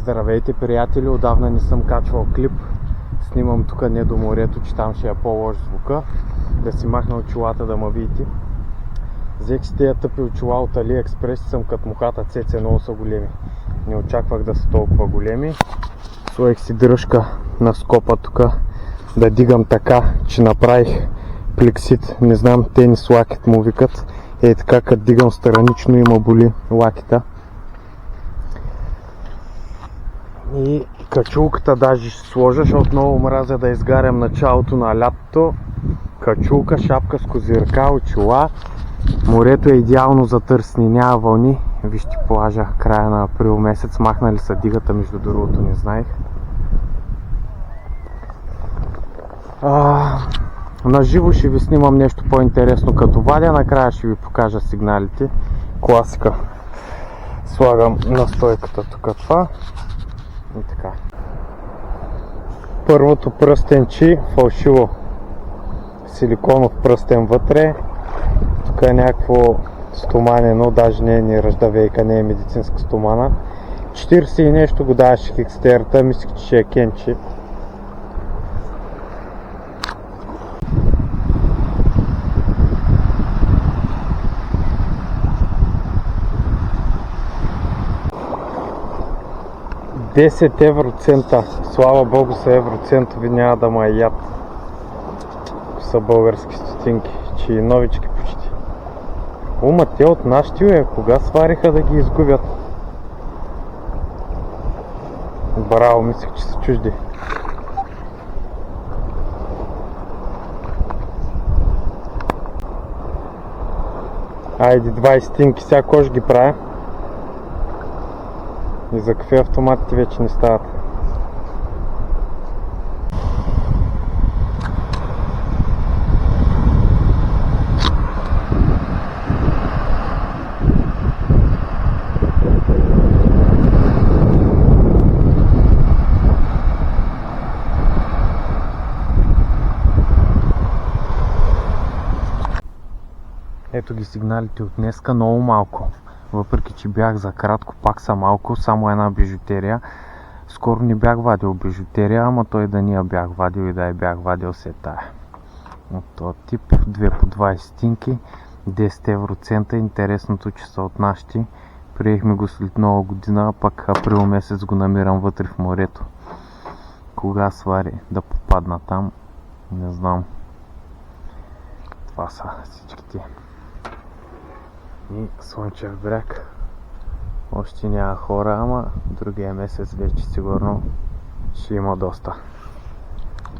Здравейте, приятели! Отдавна не съм качвал клип. Снимам тук не до морето, че там ще е по-лош звука. Да си махна очилата да ме видите. Взех си тези тъпи очила от AliExpress, съм като мухата цеце, много са големи. Не очаквах да са толкова големи. Сложих си дръжка на скопа тук да дигам така, че направих плексит. Не знам, тенис лакет му викат. Ей така, като дигам странично има боли лакета. И качулката даже ще сложа, защото много мразя да изгарям началото на лятото. Качулка, шапка с козирка, очила. Морето е идеално за търсене, няма вълни. Вижте плажа, края на април месец. Махнали са дигата, между другото, не знаех. На живо ще ви снимам нещо по-интересно като вадя. Накрая ще ви покажа сигналите. Класика. Слагам на стойката тук това. И така. Първото пръстенче, фалшиво силиконов пръстен вътре. Тук е някакво стоманено, даже не е ни ръждавейка, не е медицинска стомана. 40 и нещо го даваше хекстерата, мислих, че е кенче. $10 евроцента. Слава Богу са евроцентови, няма да ме яд. Са български стотинки, че и новички почти. Те от нашите, кога свариха да ги изгубят? Браво, мислех, че са чужди. Айде 20 стотинки, сега кой ще ги правя? И за кафе автоматите вече не стават. Ето ги сигналите от днеска, много малко. Въпреки че бях за кратко, пак са малко, само една бижутерия. Скоро не бях вадил бижутерия, ама той да ни я бях вадил и да я бях вадил се тая. От този тип, 2 по 20 стотинки, 10 евроцента. Интересното, че са от нашите. Приехме го след нова година, пак април месец го намирам вътре в морето. Кога свари да попадна там, не знам. Това са всичките. И Слънчев бряг. Още няма хора, ама другия месец вече сигурно ще има доста.